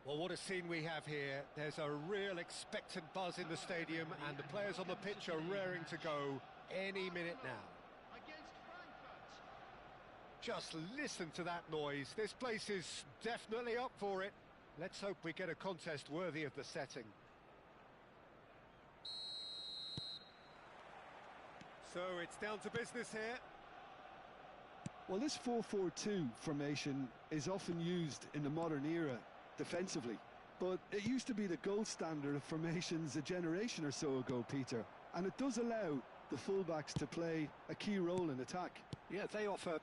Well, what a scene we have here. There's a real expectant buzz in the stadium and the players on the pitch are raring to go any minute now. Just listen to that noise. This place is definitely up for it. Let's hope we get a contest worthy of the setting. So it's down to business here. Well, this 4-4-2 formation is often used in the modern era defensively, but it used to be the gold standard of formations a generation or so ago, Peter, and it does allow the fullbacks to play a key role in attack. Yeah, they offer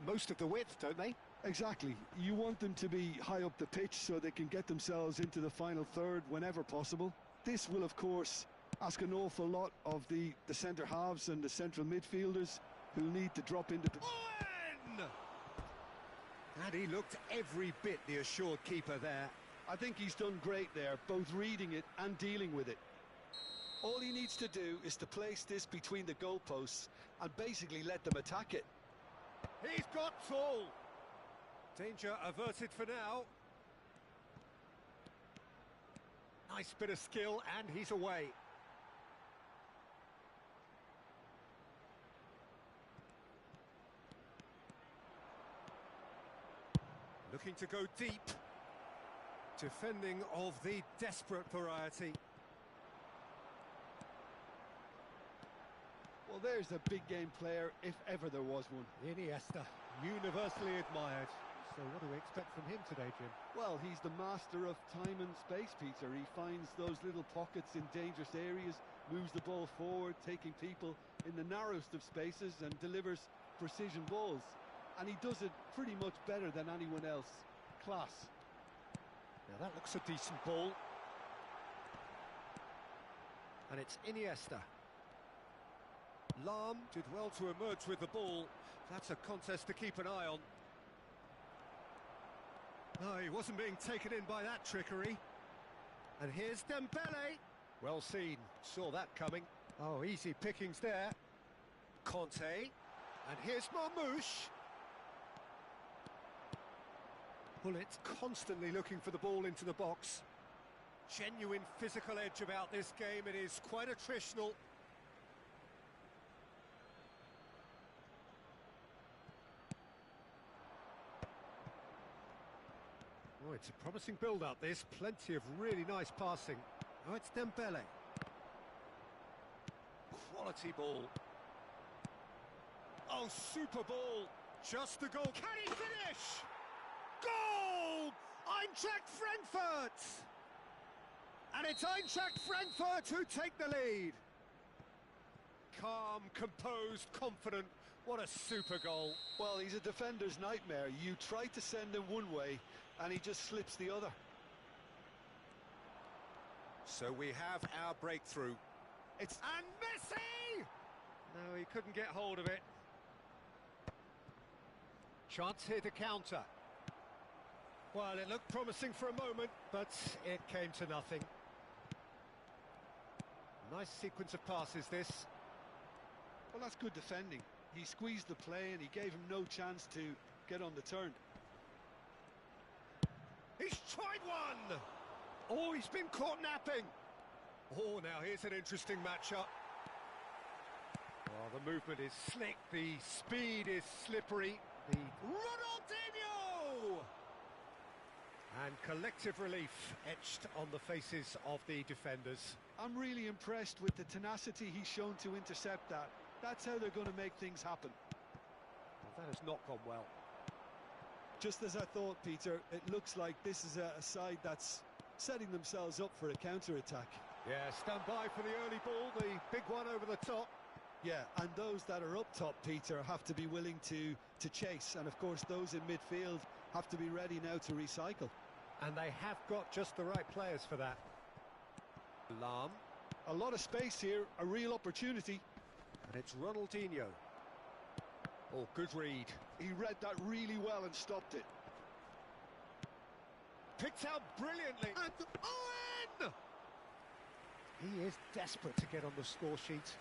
most of the width, don't they? Exactly. You want them to be high up the pitch so they can get themselves into the final third whenever possible. This will, of course, ask an awful lot of the centre halves and the central midfielders who'll need to drop into... And he looked every bit the assured keeper there. I think he's done great there, both reading it and dealing with it. All he needs to do is to place this between the goalposts and basically let them attack it. He's got full. Danger averted for now. Nice bit of skill and he's away. Looking to go deep. Defending of the desperate variety. Well, there's a big game player, if ever there was one. Iniesta, universally admired. So what do we expect from him today, Jim? Well, he's the master of time and space, Peter. He finds those little pockets in dangerous areas, moves the ball forward, taking people in the narrowest of spaces and delivers precision balls. And he does it pretty much better than anyone else. Class. Now that looks a decent ball. And it's Iniesta. Lahm did well to emerge with the ball. That's a contest to keep an eye on. No, he wasn't being taken in by that trickery. And here's Dembele. Well seen, saw that coming. Oh, easy pickings there. Conte. And here's Marmoush. Bullet constantly looking for the ball into the box. Genuine physical edge about this game. It is quite attritional. Oh, it's a promising build-up, this. Plenty of really nice passing. Oh, it's Dembele. Quality ball. Oh, super ball. Just the goal. Can he finish? Goal! Eintracht Frankfurt! And it's Eintracht Frankfurt who take the lead. Calm, composed, confident. What a super goal. Well, he's a defender's nightmare. You try to send him one way and he just slips the other. So we have our breakthrough. And Messi! No, he couldn't get hold of it. Chance here to counter. Well, it looked promising for a moment, but it came to nothing. Nice sequence of passes, this. Well, that's good defending. He squeezed the play and he gave him no chance to get on the turn. He's tried one! Oh, he's been caught napping. Oh, now here's an interesting matchup. Oh, the movement is slick, the speed is slippery. The Ronaldinho! And collective relief etched on the faces of the defenders. I'm really impressed with the tenacity he's shown to intercept that. That's how they're going to make things happen. Well, that has not gone well. Just as I thought, Peter, it looks like this is a side that's setting themselves up for a counter-attack. Yeah, stand by for the early ball, the big one over the top. Yeah, and those that are up top, Peter, have to be willing to chase. And, of course, those in midfield have to be ready now to recycle. And they have got just the right players for that. Lahm. A lot of space here, a real opportunity. And it's Ronaldinho. Oh, good read. He read that really well and stopped it. Picked out brilliantly. And Owen! He is desperate to get on the score sheet,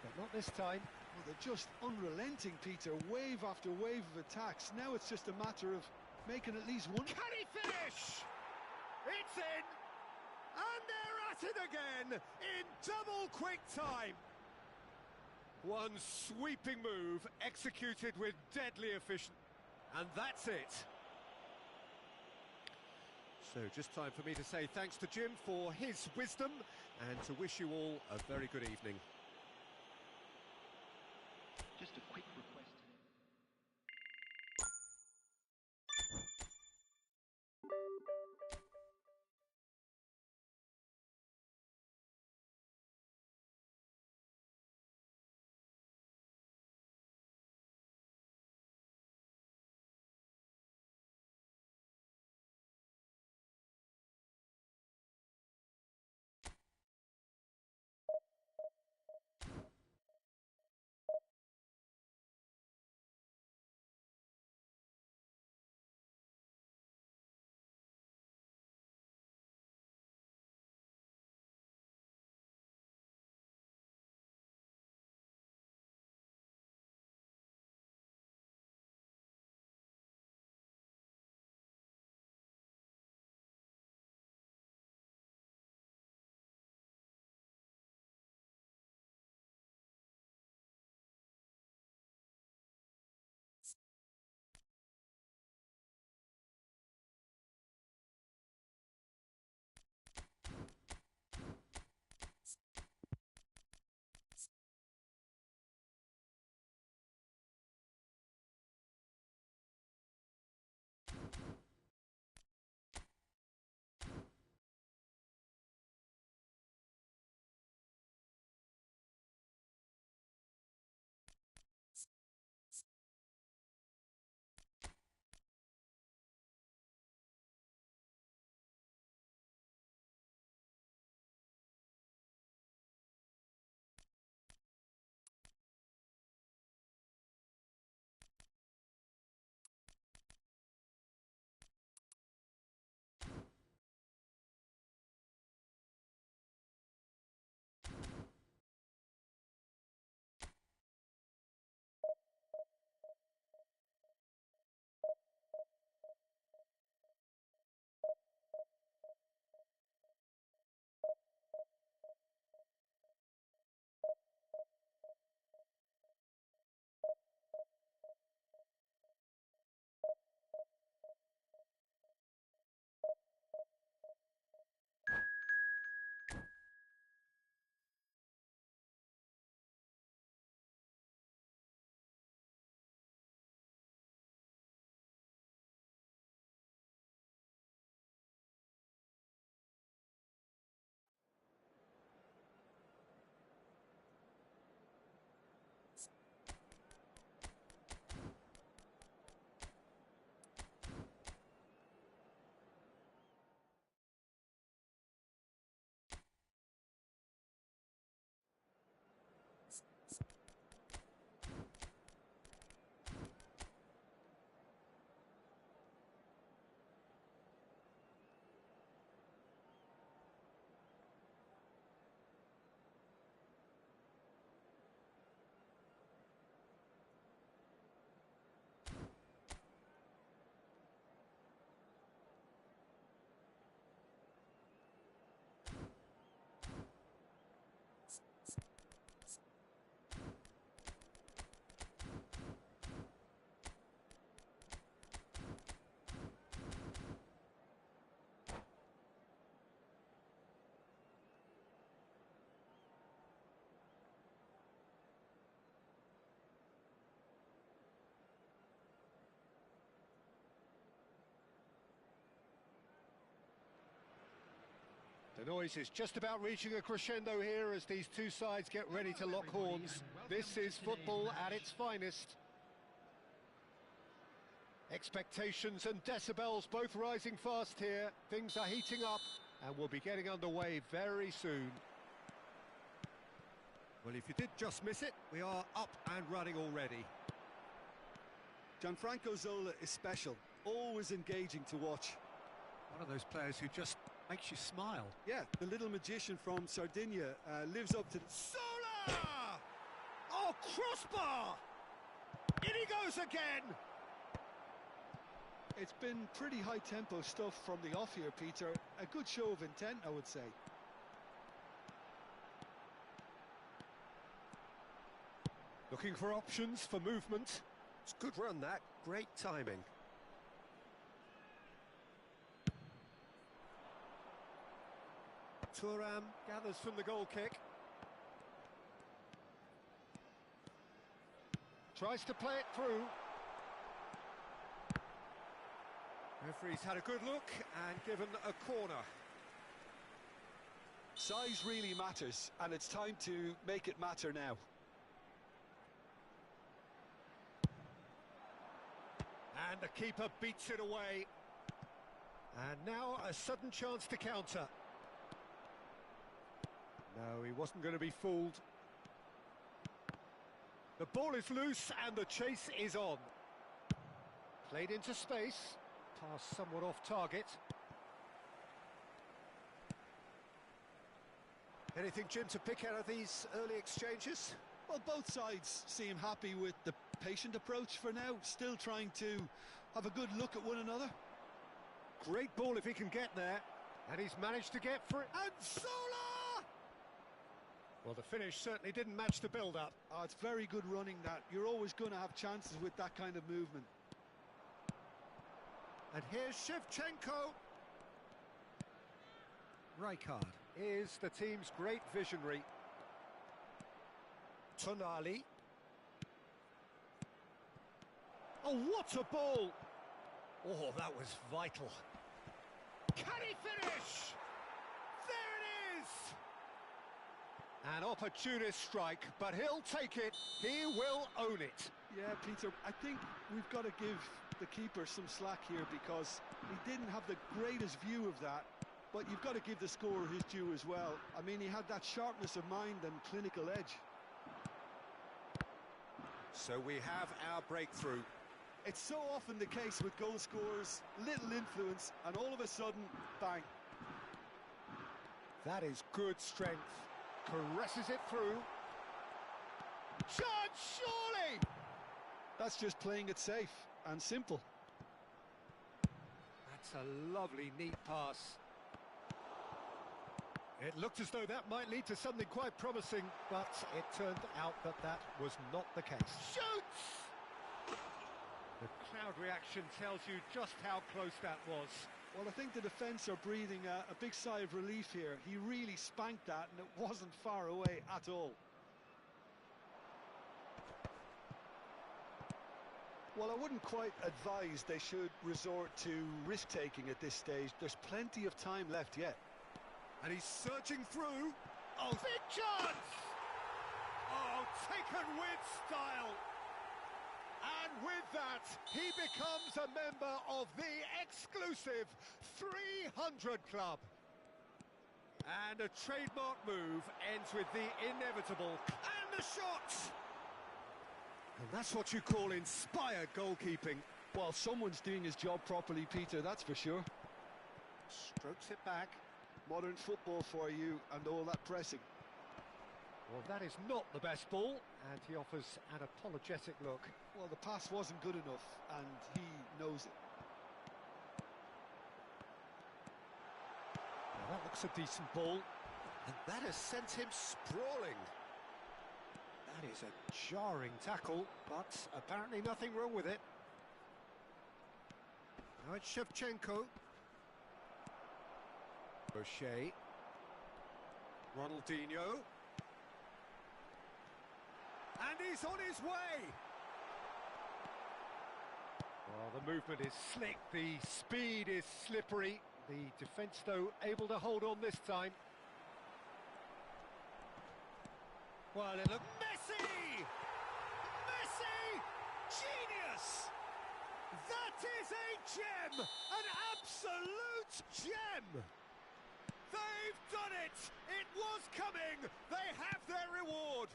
but not this time. Well, they're just unrelenting, Peter. Wave after wave of attacks. Now it's just a matter of making at least one. Can he finish? It's in! And they're at it again in double quick time. One sweeping move executed with deadly efficiency. And that's it. So just time for me to say thanks to Jim for his wisdom and to wish you all a very good evening. Just a quick request. The noise is just about reaching a crescendo here as these two sides get ready to lock horns. This is football at its finest. Expectations and decibels both rising fast here. Things are heating up and we'll be getting underway very soon. Well, if you did just miss it, we are up and running already. Gianfranco Zola is special, always engaging to watch. One of those players who just makes you smile. Yeah, the little magician from Sardinia lives up to... Zola! Oh, crossbar! In he goes again! It's been pretty high-tempo stuff from the off here, Peter. A good show of intent, I would say. Looking for options for movement. It's a good run, that. Great timing. Thuram gathers from the goal kick. Tries to play it through. Referee's had a good look and given a corner. Size really matters, and it's time to make it matter now. And the keeper beats it away. And now a sudden chance to counter. No, he wasn't going to be fooled. The ball is loose and the chase is on. Played into space. Pass somewhat off target. Anything, Jim, to pick out of these early exchanges? Well, both sides seem happy with the patient approach for now, still trying to have a good look at one another. Great ball if he can get there, and he's managed to get through. And Zola! Well, the finish certainly didn't match the build-up. Oh, it's very good running, that. You're always going to have chances with that kind of movement. And here's Shevchenko. Rijkaard is the team's great visionary. Tonali. Oh, what a ball! Oh, that was vital. Can he finish? There it is! An opportunist strike, but he'll take it. He will own it. Yeah, Peter, I think we've got to give the keeper some slack here because he didn't have the greatest view of that. But you've got to give the scorer his due as well. I mean, he had that sharpness of mind and clinical edge. So we have our breakthrough. It's so often the case with goal scorers, little influence, and all of a sudden, bang. That is good strength. Caresses it through. Chance, surely! That's just playing it safe and simple. That's a lovely, neat pass. It looked as though that might lead to something quite promising, but it turned out that that was not the case. Shoots! The crowd reaction tells you just how close that was. Well, I think the defence are breathing a big sigh of relief here. He really spanked that, and it wasn't far away at all. Well, I wouldn't quite advise they should resort to risk-taking at this stage. There's plenty of time left yet. And he's surging through. Oh, big chance! Oh, taken with style. And with that, he becomes a member of the exclusive 300 Club. And a trademark move ends with the inevitable. And the shot! And that's what you call inspired goalkeeping. Well, someone's doing his job properly, Peter, that's for sure. Strokes it back. Modern football for you and all that pressing. Well, that is not the best ball, and he offers an apologetic look. Well, the pass wasn't good enough, and he knows it. Well, that looks a decent ball, and that has sent him sprawling. That is a jarring tackle, but apparently nothing wrong with it. Now it's Shevchenko. O'Shea. Ronaldinho. And he's on his way! Well, the movement is slick, the speed is slippery. The defence, though, able to hold on this time. Well, it looked... Messi! Messi! Genius! That is a gem! An absolute gem! They've done it! It was coming! They have their reward!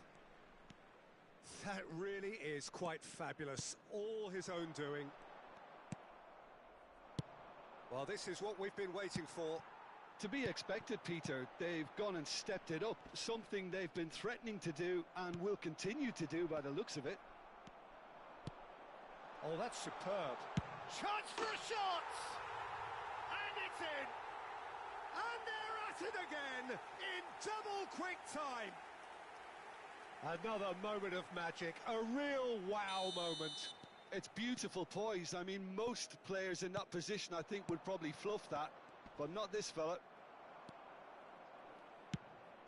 That really is quite fabulous. All his own doing. Well, this is what we've been waiting for. To be expected, Peter. They've gone and stepped it up. Something they've been threatening to do and will continue to do by the looks of it. Oh, that's superb. Chance for a shot! And it's in! And they're at it again in double quick time. Another moment of magic, a real wow moment. It's beautiful poise. I mean, most players in that position, I think, would probably fluff that, but not this fella.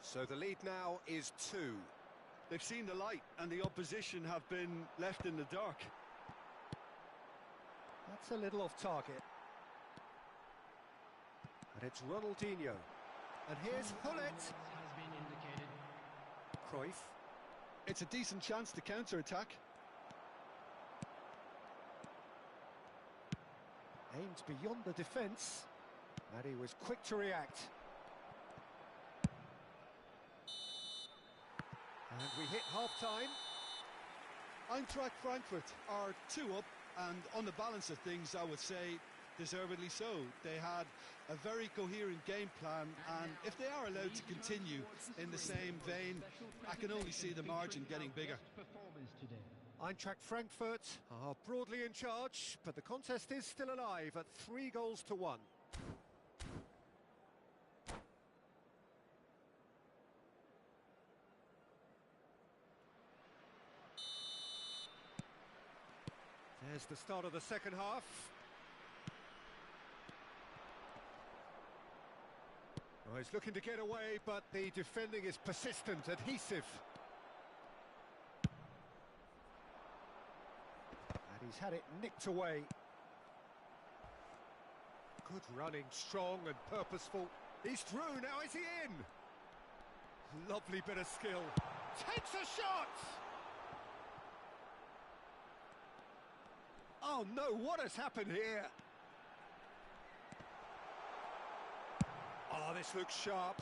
So the lead now is 2. They've seen the light, and the opposition have been left in the dark. That's a little off target. And it's Ronaldinho. And here's Hullet. Cruyff. It's a decent chance to counter-attack. Aimed beyond the defence. And he was quick to react. And we hit half-time. Eintracht Frankfurt are 2 up, and on the balance of things, I would say deservedly so. They had a very coherent game plan, and if they are allowed to continue in the same vein, I can only see the margin getting bigger. Eintracht Frankfurt are broadly in charge, but the contest is still alive at 3-1. There's the start of the second half. Oh, he's looking to get away, but the defending is persistent, adhesive. And he's had it nicked away. Good running, strong and purposeful. He's through, now is he in? Lovely bit of skill. Takes a shot! Oh no, what has happened here? Oh, this looks sharp.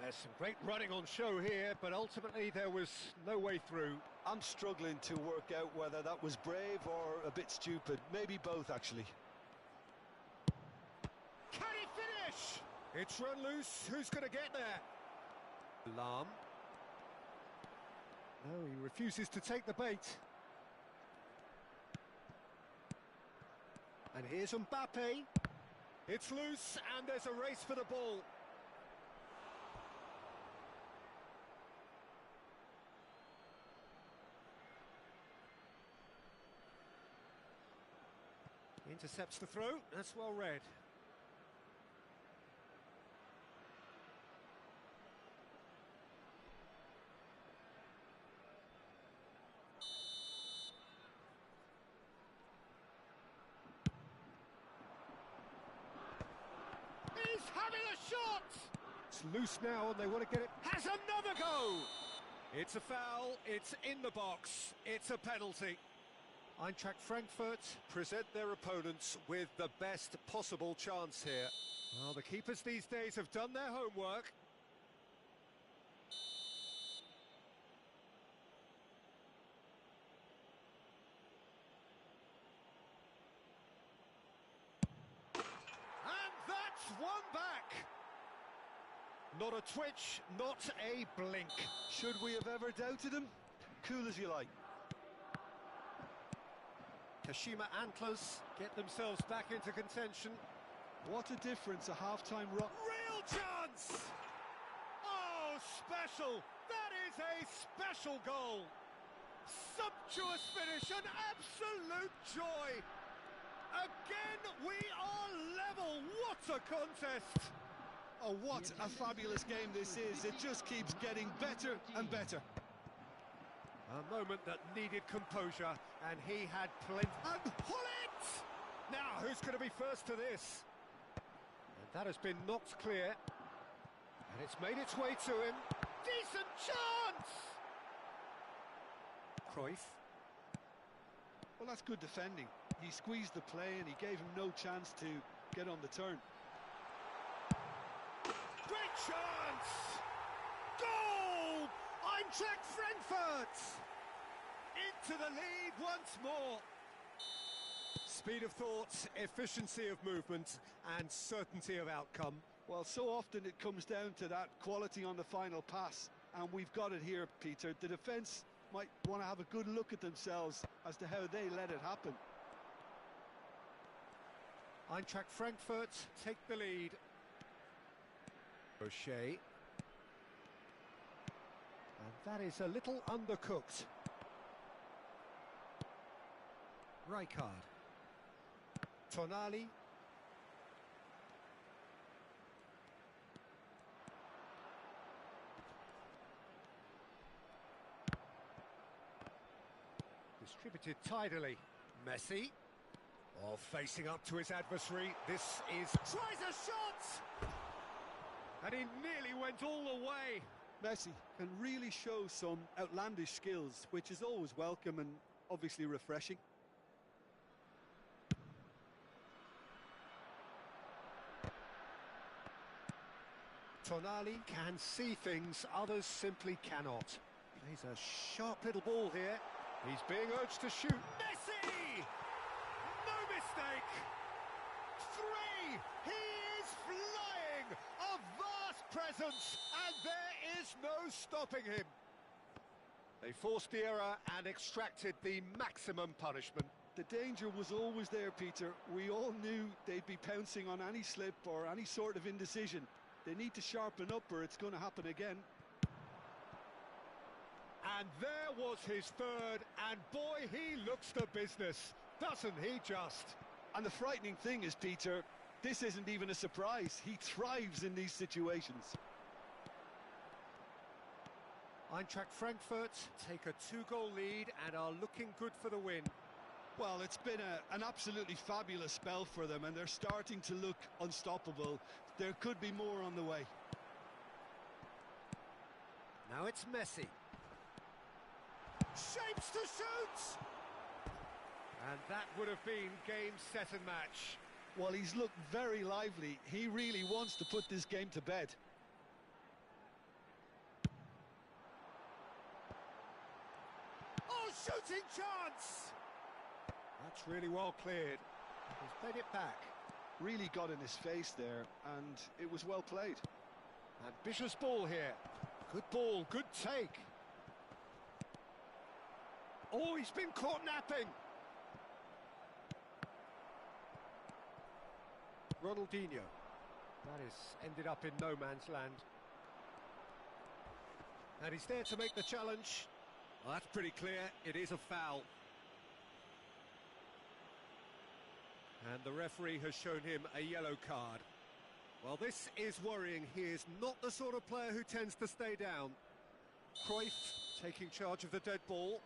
There's some great running on show here, but ultimately there was no way through. I'm struggling to work out whether that was brave or a bit stupid. Maybe both, actually. Can he finish? It's run loose. Who's going to get there? Lahm. No, he refuses to take the bait. And here's Mbappe. It's loose, and there's a race for the ball. Intercepts the throw. That's well read. He's having a shot! It's loose now and they want to get it. Has another go! It's a foul, it's in the box, it's a penalty. Eintracht Frankfurt present their opponents with the best possible chance here. Well, the keepers these days have done their homework. And that's one back. Not a twitch, not a blink. Should we have ever doubted him? Cool as you like. Kashima Antlers get themselves back into contention. What a difference a half-time run. Real chance! Oh, special! That is a special goal! Sumptuous finish, an absolute joy! Again, we are level! What a contest! Oh, what a fabulous game this is. It just keeps getting better and better. A moment that needed composure, and he had plenty. And pull it! Now, who's going to be first to this? And that has been knocked clear. And it's made its way to him. Decent chance! Cruyff. Well, that's good defending. He squeezed the play and he gave him no chance to get on the turn. Great chance! Goal! Eintracht Frankfurt! Into the lead once more. Speed of thought, efficiency of movement, and certainty of outcome. Well, so often it comes down to that quality on the final pass, and we've got it here, Peter. The defence might want to have a good look at themselves as to how they let it happen. Eintracht Frankfurt take the lead. O'Shea. And that is a little undercooked. Rijkaard. Tonali. Distributed tidily. Messi. Oh, facing up to his adversary. This is... tries a shot! And he nearly went all the way. Messi can really show some outlandish skills, which is always welcome and obviously refreshing. Tonali can see things others simply cannot. Plays a sharp little ball here. He's being urged to shoot. Messi! No mistake! 3! He is flying! A vast presence, and there is no stopping him. They forced the error and extracted the maximum punishment. The danger was always there, Peter. We all knew they'd be pouncing on any slip or any sort of indecision. They need to sharpen up or it's going to happen again. And there was his third, and boy, he looks the business, doesn't he just? And the frightening thing is, Peter, this isn't even a surprise. He thrives in these situations. Eintracht Frankfurt take a 2-goal lead and are looking good for the win. Well, it's been an absolutely fabulous spell for them, and they're starting to look unstoppable. There could be more on the way. Now it's Messi. Shapes to shoot! And that would have been game, set and match. Well, he's looked very lively. He really wants to put this game to bed. Oh, shooting chance! That's really well cleared. He's played it back. Really got in his face there, and it was well played. Ambitious ball here. Good ball, good take. Oh, he's been caught napping. Ronaldinho. That is ended up in no man's land. And he's there to make the challenge. Well, that's pretty clear. It is a foul. And the referee has shown him a yellow card. Well, this is worrying. He is not the sort of player who tends to stay down. Cruyff taking charge of the dead ball.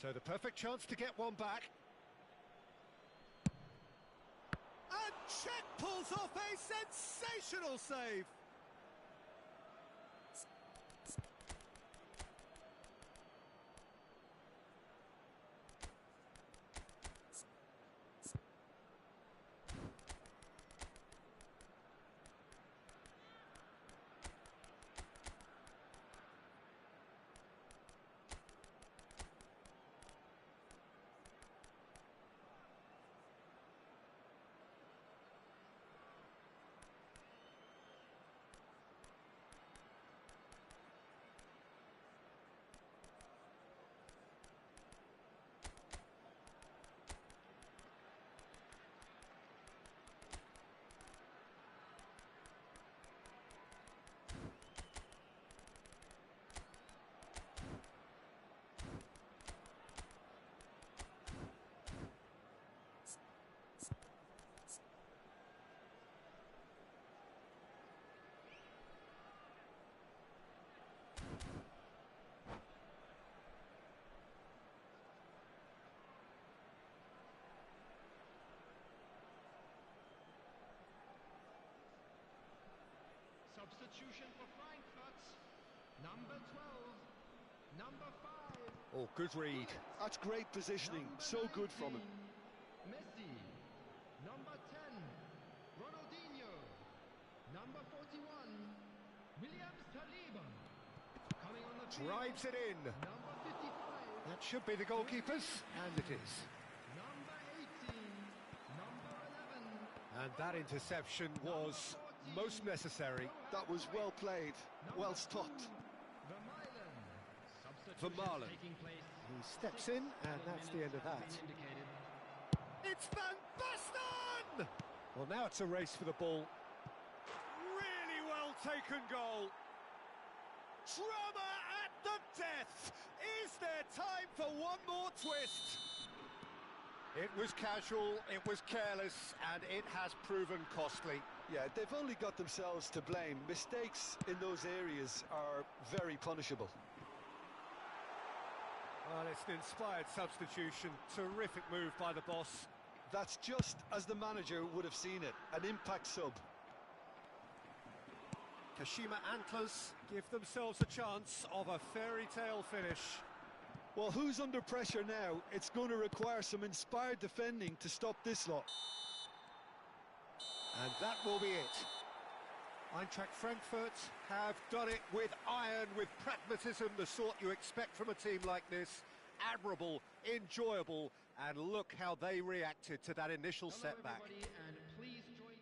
So the perfect chance to get one back. And Czech pulls off a sensational save. Substitution for Frankfurt. Number 12. Number 5. Oh, good read. That's great positioning. So good from him. Messi. Number 10. Ronaldinho. Number 41. Williams Saliba. Coming on the field. Drives it in. Number 55. That should be the goalkeepers, and it is. Number 18. Number 11. And that interception was most necessary. That was well played, well stopped. Vermaelen. He steps in, and that's the end of that. It's Van Basten! Well, now it's a race for the ball. Really well taken goal. Drama at the death. Is there time for one more twist? It was casual, it was careless, and it has proven costly. Yeah, they've only got themselves to blame. Mistakes in those areas are very punishable. Well, it's an inspired substitution. Terrific move by the boss. That's just as the manager would have seen it, an impact sub. Kashima Antlers give themselves a chance of a fairy tale finish. Well, who's under pressure now? It's going to require some inspired defending to stop this lot. And that will be it. Eintracht Frankfurt have done it with iron, with pragmatism, the sort you expect from a team like this. Admirable, enjoyable, and look how they reacted to that initial setback. Everybody, and please join me.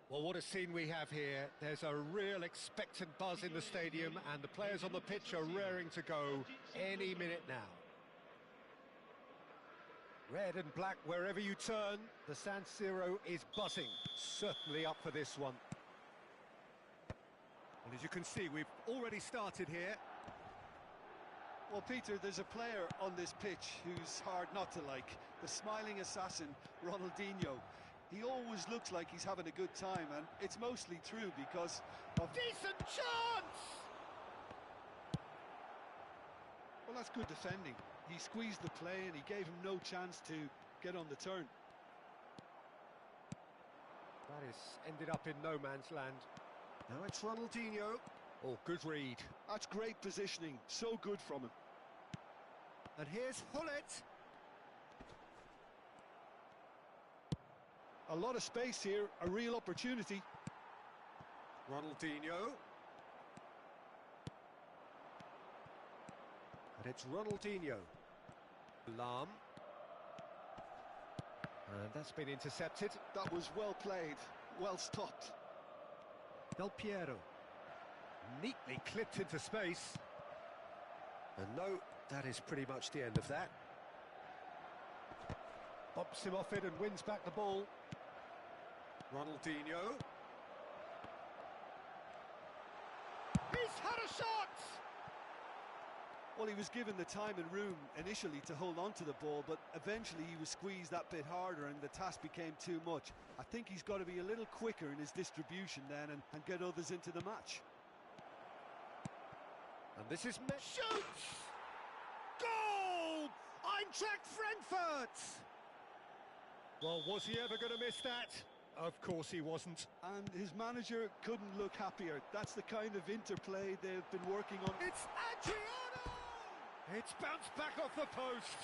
Well, what a scene we have here. There's a real expectant buzz in the stadium, and the players on the pitch are raring to go any minute now. Red and black wherever you turn, the San Siro is buzzing. Certainly up for this one. And as you can see, we've already started here. Well, Peter, there's a player on this pitch who's hard not to like. The smiling assassin, Ronaldinho. He always looks like he's having a good time, and it's mostly true because of... Decent chance! Well, that's good defending. He squeezed the play and he gave him no chance to get on the turn. That has ended up in no man's land. Now it's Ronaldinho. Oh, good read. That's great positioning. So good from him. And here's Hullet. A lot of space here, a real opportunity. Ronaldinho. And it's Ronaldinho. Lam. And that's been intercepted. That was well played, well stopped. Del Piero. Neatly clipped into space. And no, that is pretty much the end of that. Bumps him off it and wins back the ball. Ronaldinho. He's had a shot! Well, he was given the time and room initially to hold on to the ball, but eventually he was squeezed that bit harder and the task became too much. I think he's got to be a little quicker in his distribution then and get others into the match. And this is shoots! Goal! Eintracht Frankfurt! Well, was he ever going to miss that? Of course he wasn't. And his manager couldn't look happier. That's the kind of interplay they've been working on. It's Adriano! It's bounced back off the post.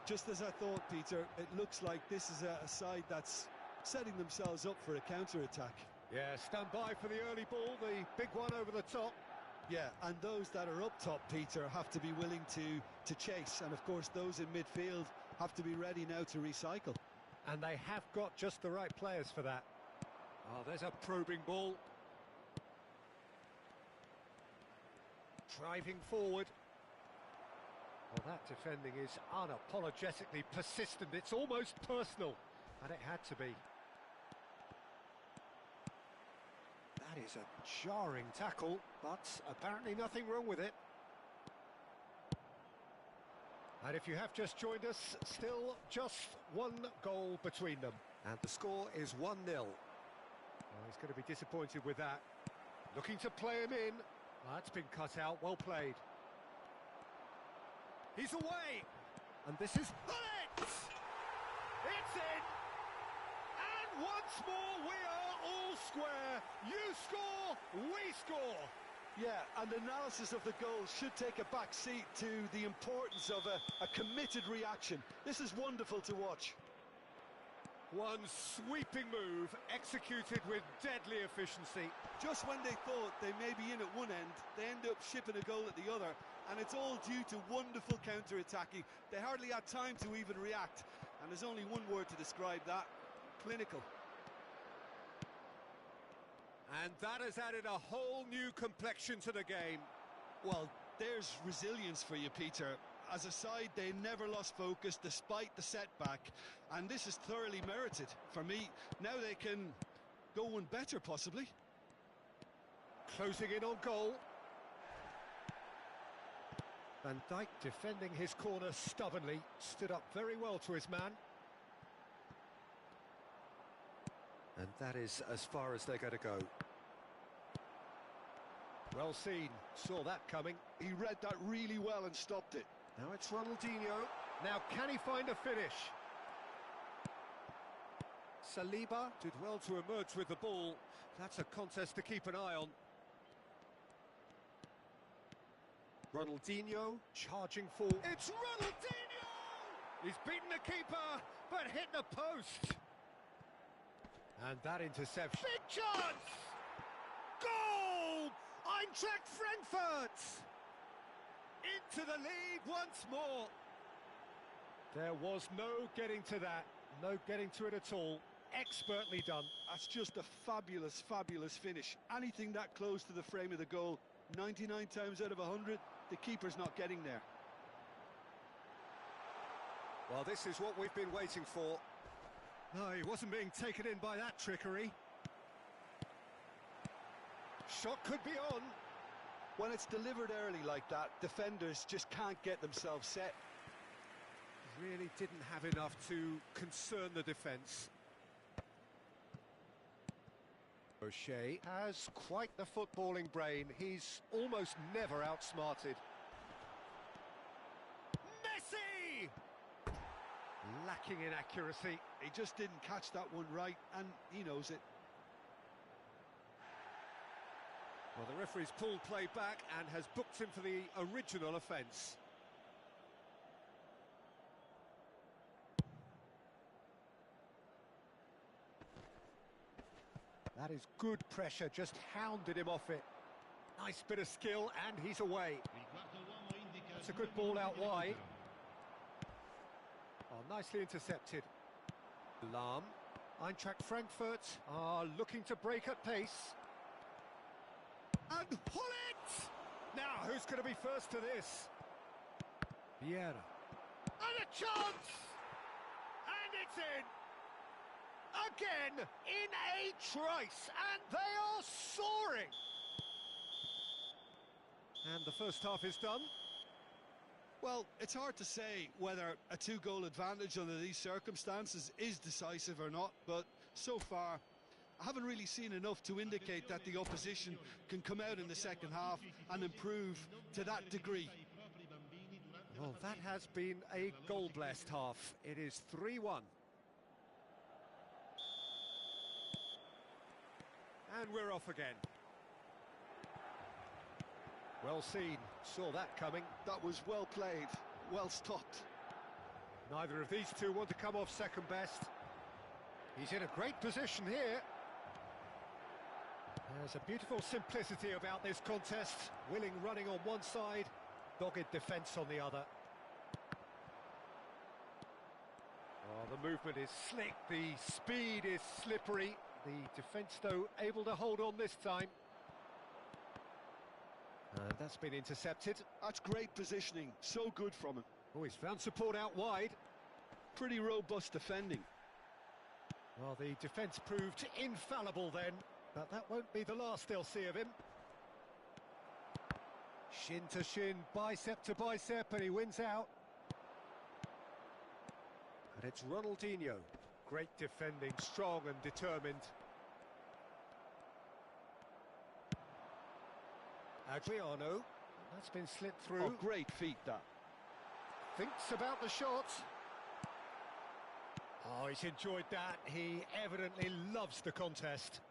Just as I thought, Peter, it looks like this is a side that's setting themselves up for a counter-attack. Yeah, stand by for the early ball, the big one over the top. Yeah, and those that are up top, Peter, have to be willing to chase. And, of course, those in midfield have to be ready now to recycle. And they have got just the right players for that. Oh, there's a probing ball. Driving forward. Well, that defending is unapologetically persistent. It's almost personal. And it had to be. That is a jarring tackle, but apparently nothing wrong with it. And if you have just joined us, still just one goal between them. And the score is 1-0. Well, he's going to be disappointed with that. Looking to play him in. That's been cut out, well played. He's away! And this is... It's in! And once more we are all square. You score, we score. Yeah, and analysis of the goal should take a back seat to the importance of a committed reaction. This is wonderful to watch. One sweeping move, executed with deadly efficiency. Just when they thought they may be in at one end, they end up shipping a goal at the other, and it's all due to wonderful counter-attacking. They hardly had time to even react, and there's only one word to describe that: clinical. And that has added a whole new complexion to the game. Well, there's resilience for you, Peter. As a side, they never lost focus despite the setback, and this is thoroughly merited. For me, now they can go one better, possibly. Closing in on goal. Van Dijk defending his corner stubbornly, stood up very well to his man. And that is as far as they're going to go. Well seen, saw that coming. He read that really well and stopped it. Now it's Ronaldinho. Now can he find a finish? Saliba did well to emerge with the ball. That's a contest to keep an eye on. Ronaldinho charging forward. It's Ronaldinho! He's beaten the keeper, but hit the post. And that interception. Big chance! Goal! Eintracht Frankfurt! Into the lead once more. There was no getting to that. No getting to it at all. Expertly done. That's just a fabulous, fabulous finish. Anything that close to the frame of the goal, 99 times out of 100, the keeper's not getting there. Well, this is what we've been waiting for. No, he wasn't being taken in by that trickery. Shot could be on. When it's delivered early like that, defenders just can't get themselves set. Really didn't have enough to concern the defence. O'Shea has quite the footballing brain. He's almost never outsmarted. Messi! Lacking in accuracy. He just didn't catch that one right, and he knows it. Well, the referee's pulled play back and has booked him for the original offence. That is good pressure, just hounded him off it. Nice bit of skill, and he's away. It's a good ball out wide. Oh, nicely intercepted. Lahm. Eintracht Frankfurt are looking to break at pace. And Hullet! Now, who's going to be first to this? Vieira. And a chance! And it's in! Again, in a trice, and they are soaring! And the first half is done. Well, it's hard to say whether a two-goal advantage under these circumstances is decisive or not, but so far, I haven't really seen enough to indicate that the opposition can come out in the second half and improve to that degree. Well, that has been a goal-blessed half. It is 3-1. And we're off again. Well seen, saw that coming. That was well played, well stopped. Neither of these two want to come off second best. He's in a great position here. There's a beautiful simplicity about this contest. Willing running on one side, dogged defence on the other. Oh, the movement is slick, the speed is slippery. The defence, though, able to hold on this time. And that's been intercepted. That's great positioning, so good from him. Oh, he's found support out wide. Pretty robust defending. Well, the defence proved infallible then, but that won't be the last they'll see of him. Shin to shin, bicep to bicep, and he wins out. And it's Ronaldinho. Great defending, strong and determined. Adriano, that's been slipped through. Oh, great feat, that. Thinks about the shot. Oh, he's enjoyed that. He evidently loves the contest.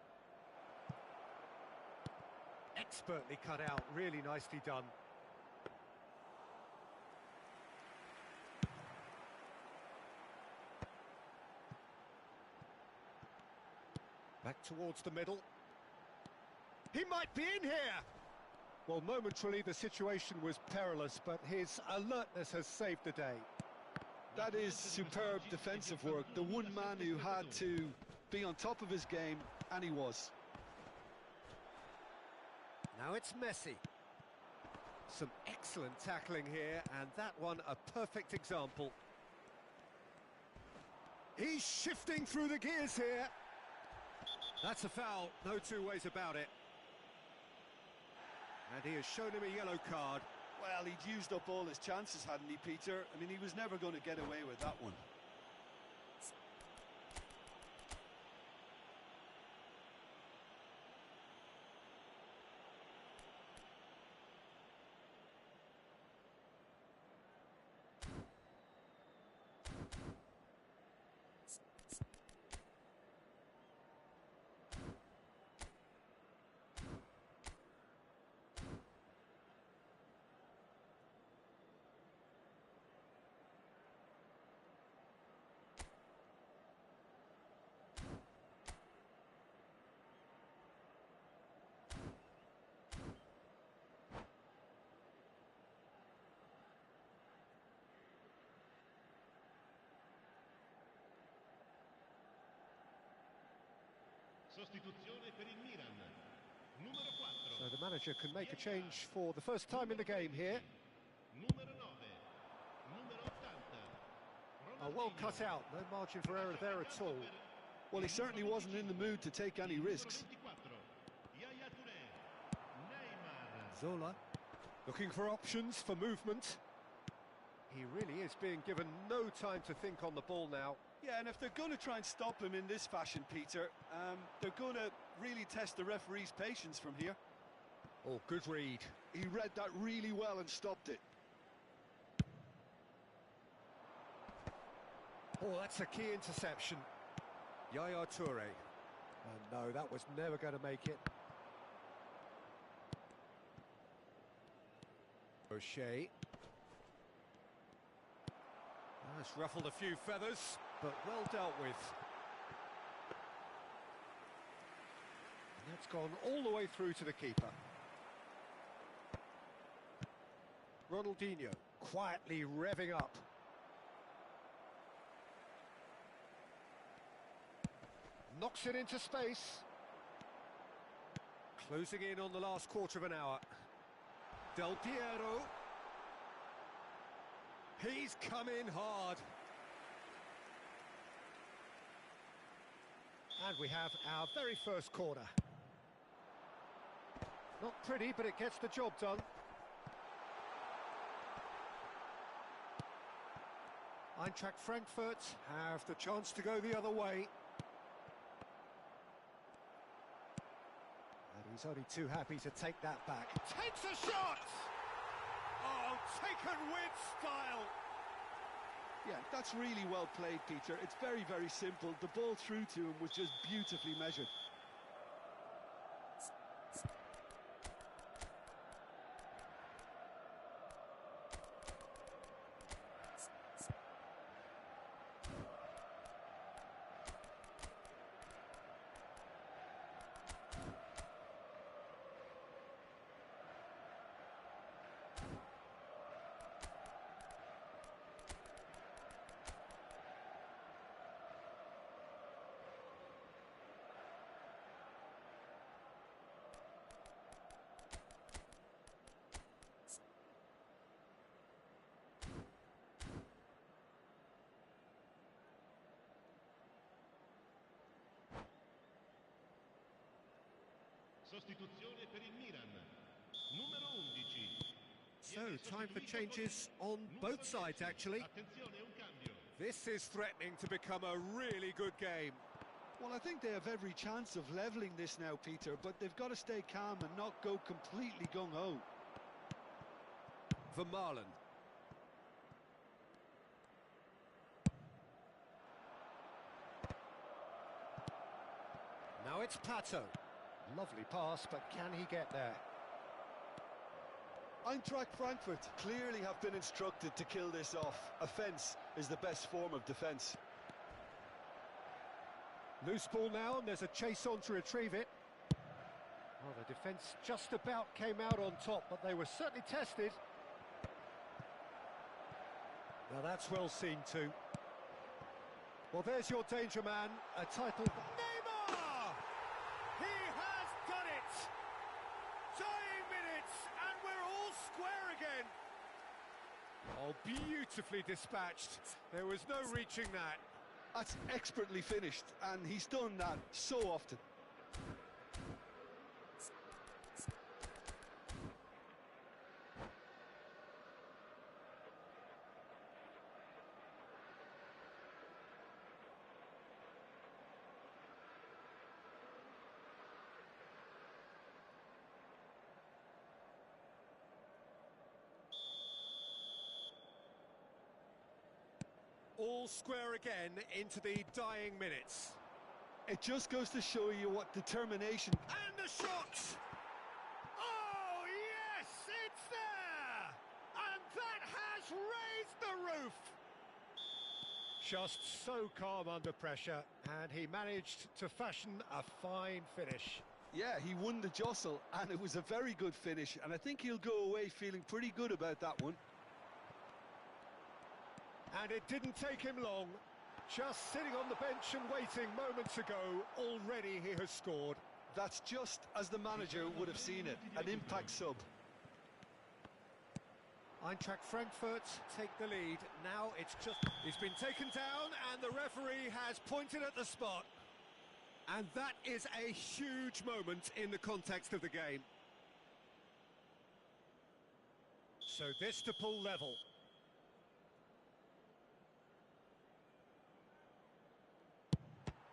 Expertly cut out, really nicely done. Back towards the middle. He might be in here! Well, momentarily the situation was perilous, but his alertness has saved the day. That is superb defensive work. The one man who had to be on top of his game, and he was. Now it's Messi. Some excellent tackling here, and that one a perfect example. He's shifting through the gears here. That's a foul, no two ways about it. And he has shown him a yellow card. Well, he'd used up all his chances, hadn't he, Peter? I mean, he was never going to get away with that one. Sostituzione per il Milan. Numero 4. So the manager can make a change for the first time in the game here. Numero 9. Numero 80. Oh, well cut out, no margin for error there at all. Well, he certainly wasn't in the mood to take any risks. Zola, looking for options for movement. He really is being given no time to think on the ball now. Yeah, and if they're going to try and stop him in this fashion, Peter, they're going to really test the referee's patience from here. Oh, good read. He read that really well and stopped it. Oh, that's a key interception. Yaya Toure. Oh, no, that was never going to make it. O'Shea. That's ruffled a few feathers, but well dealt with. And that's gone all the way through to the keeper. Ronaldinho quietly revving up. Knocks it into space. Closing in on the last quarter of an hour. Del Piero. He's come in hard. And we have our very first corner. Not pretty, but it gets the job done. Eintracht Frankfurt have the chance to go the other way. And he's only too happy to take that back. Takes a shot! Oh, taken with style! Yeah, that's really well played, Peter. It's very, very simple. The ball through to him was just beautifully measured. Sostituzione per il Milan. Numero 11. So, time for changes on both sides, actually. Attenzione, un cambio. This is threatening to become a really good game. Well, I think they have every chance of levelling this now, Peter, but they've got to stay calm and not go completely gung-ho. Vermaelen. Now it's Pato. Lovely pass, but can he get there? Eintracht Frankfurt clearly have been instructed to kill this off. Offence is the best form of defence. Loose ball now, and there's a chase on to retrieve it. Well, the defence just about came out on top, but they were certainly tested. Now that's well seen too. Well, there's your danger man, a title... Neymar! He has done it! Dying minutes, and we're all square again. Oh, beautifully dispatched. There was no reaching that. That's expertly finished, and he's done that so often. All square again into the dying minutes. It just goes to show you what determination... And the shot! Oh, yes, it's there! And that has raised the roof! Just so calm under pressure, and he managed to fashion a fine finish. Yeah, he won the jostle, and it was a very good finish, and I think he'll go away feeling pretty good about that one. And it didn't take him long. Just sitting on the bench and waiting moments ago, already he has scored. That's just as the manager would have seen it, an impact sub. Eintracht Frankfurt take the lead. Now it's just... He's been taken down and the referee has pointed at the spot. And that is a huge moment in the context of the game. So this to pull level.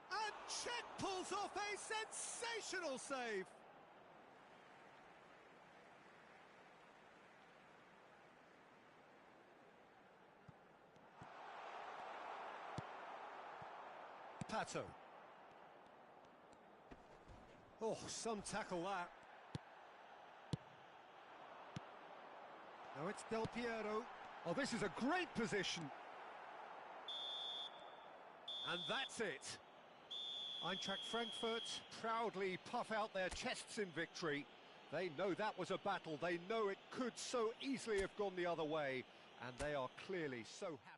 And Czech pulls off a sensational save. Pato. Oh, some tackle that. Now it's Del Piero. Oh, this is a great position. And that's it. Eintracht Frankfurt proudly puff out their chests in victory. They know that was a battle. They know it could so easily have gone the other way. And they are clearly so happy.